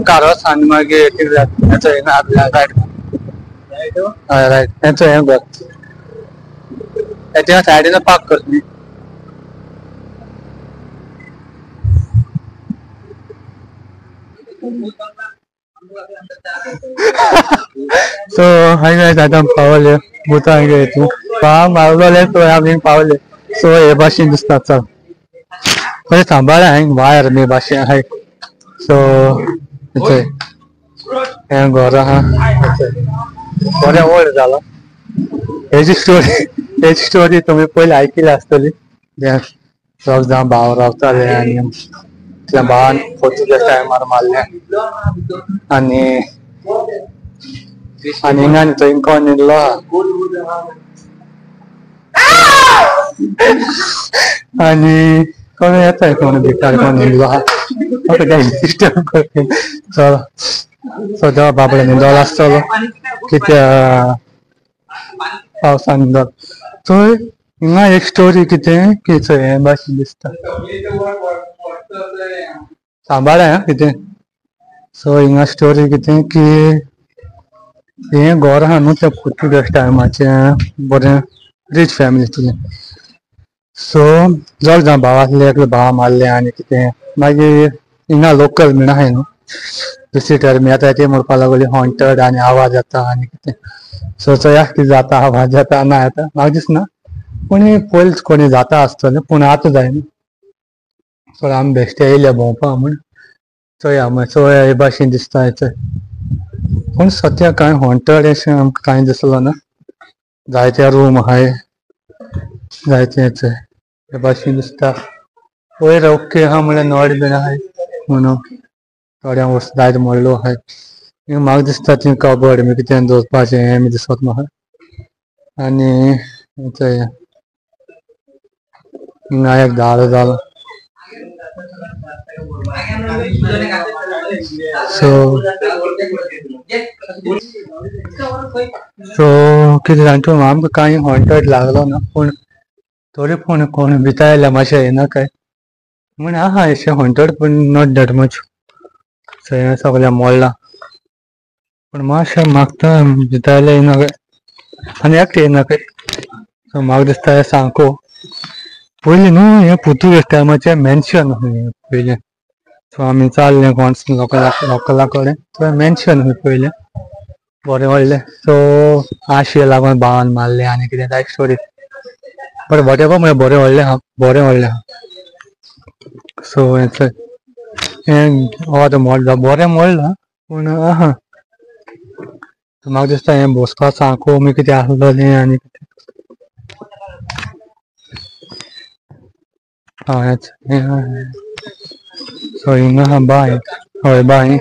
कारवास आणि मागे याचं आहे ना आपल्या राईट राईट याचं आहे बघ त्याच्या साईडनं पार्क कर मी so hi guys adam Pawle बुता आहे तू पा मारवले तो आम्ही पावले so हे भाषण दिसतात चल म्हणजे सांभाळ आहे वायर मी भाषण आहे so इथे हे घर हा बऱ्या ओल्ड झाला याची स्टोरी तुम्ही पहिले ऐकली असतली जाऊन भाव रावताले आणि त्या भावान पोर्तुगीज टायमार मारले आणि आणि तो इंको निघलो आणि कोण येत आहे कोण भिकार कोण निघलो हा काही डिस्टर्ब करते चलो सो जेव्हा बाबडे निंदवला असतो की त्या पावसान निंदल तो हिंगा एक स्टोरी कितें की हे भाशेन दिसता सांबाळ आहे कितें सो हिंगा स्टोरी कितें की हे घर आहा न्हू त्या पोर्तुगीज टायमाचे बरें रिच फॅमिलीतलें सो जर जावं भावातले एकले भावा मारले आनी कितें मागीर हिंगा लोकल म्हण आहाय न्हू विजिटर मी आतां ते म्हणपाक लागली हॉन्टेड आनी आवाज येता आनी कितें सो चोया कितें जाता आवाज येता ना येता म्हाका दिसना पूण पयलीं कोणी जाता आसतलें पूण आतां जायना सो आमी बेश्टे येयले भोंवपा म्हूण चोया सो हे भाशेन दिसता हेचो पूण सद्या कांय हॉन्टेड अशें आमकां कांय दिसलो ना जायते रूम आहाय जायते हेचे हे भाशेन दिसता वयर ओके आहा म्हळ्यार नॉड बीन आहाय म्हणून थोड्या वस्तू जायते मळ्ळो आहाय म्हाका दिसता थंय कबड बी कितें दवरपाचें हें बी दिसत म्हाका आनी हेचो हिंगा एक दारो जाला सो कितें जाणटो आमकां कांय हॉन्टेड लागलो ना पूण तरी पूण कोण भितर आयल्या मातशें येना काय म्हण आहा अशें हॉन्टेड पूण नॉट दॅट मच सो हें सगळें मोडलां पूण मातशें म्हाका भितर आयल्या येना काय आनी एकटें येना काय सो म्हाका दिसता हें सारको पयलीं न्हू हें पुर्तुगीज टायमाचें मेन्शन पयलें सो आमी चालले कोण लोकला कडेन थंय मेन्शन पयलें बरें व्हडलें सो आशे लागून भावान मारलें आनी कितें लायक स्टोरी बट वॉटेवर म्हळ्यार बरें व्हडलें आहा सो हें आतां मोडलां बरें मोडलां पूण आहा म्हाका दिसता हें बसपा सारको बी कितें आसलेलें आनी कितें सो हिंगा आहा बाय हय बाय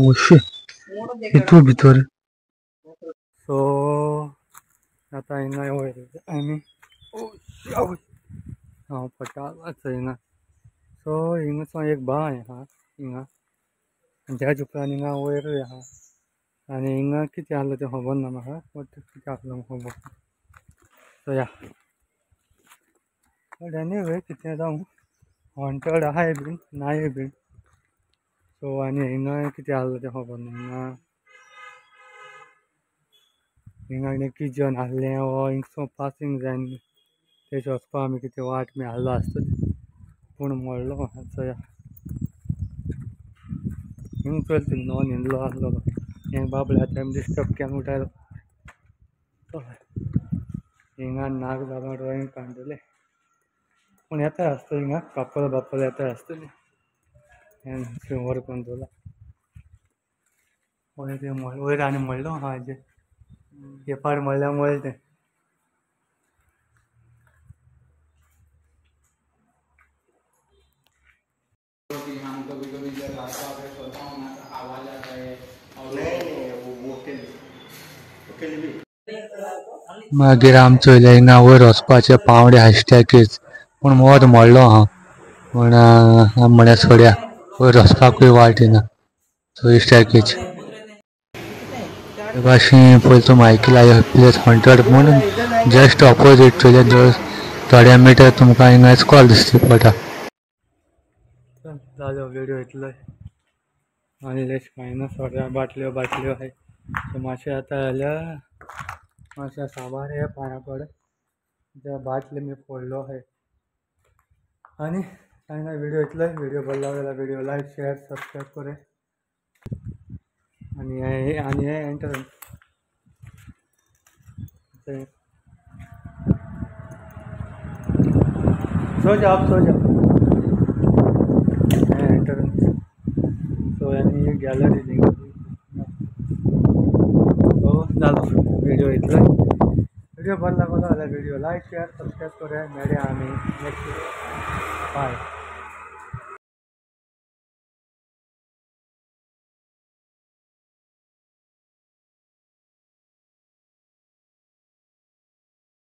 उशी हितू भितर सो आतां हिंगा वयर आमी पडटा हिंगा सो हिंगासो एक बाय आहा हिंगा त्याच उपरांत हिंगा वयरूय आहा आनी हिंगा कितें आसलें तें खबर ना म्हाका बट कितें आसलें खबर सो या बट एनीवे कितें जावं हॉन्टेड आहाय बीन नाय बीन सो आनी हिंगा कितें आसलें तें खबर ना हिंगा किचन आसलें वो हिंगसो पासींग जायन तेचे वचपा आमी कितें वाट बी आसलो आसतली पूण मोडलो चोया हिंग चल नो निंदलो आसलो हें बाबडे आतां डिस्टर्ब केन्ना उठयलो हिंगा नाग जालो ड्रॉईंग काडटले पूण येता आसतली हिंगा कपल येता आसतली हें वर करून दवरला वयर आनी म्हणलो आहा हेजें हे पाड म्हणल्यार मळ्ळें तें मागीर आमचो हिंगा वयर वचपाचें पावंडे हाय स्टॅकेज पूण वोत मोडलो आहा पूण म्हळ्यार सोड्या वयर वचपाकूय वाट येना सो ही स्टॅकेज हे भाशेन पयलीं तुमी आयकलां ह्यो प्लेस हॉन्टेड म्हणून जस्ट ऑपोजीट थोड्या मिटर तुमकां हिंगा इस्कॉल दिसची पडटा जालो व्हिडिओ इतलोच आणलेच काही ना सगळ्या बाटल्यो बाटल्यो आहे. सो मासे आता आल्या माशा साबार आहे पाण्या पड त्या बाटले मी फोडलो आहे. आणि काही ना व्हिडिओ इतलं व्हिडिओ बरं लागला व्हिडिओ लाईक शेअर सबस्क्राईब करे आणि हे एंटर सो जाओ एंट्रेंस. सो यानी गॅलरी लिंक तो झालो व्हिडिओ इतलं व्हिडिओ बरं लागला व्हिडिओ लाईक शेअर सबस्क्राईब करे मेळया आम्ही नेक्स्ट बाय.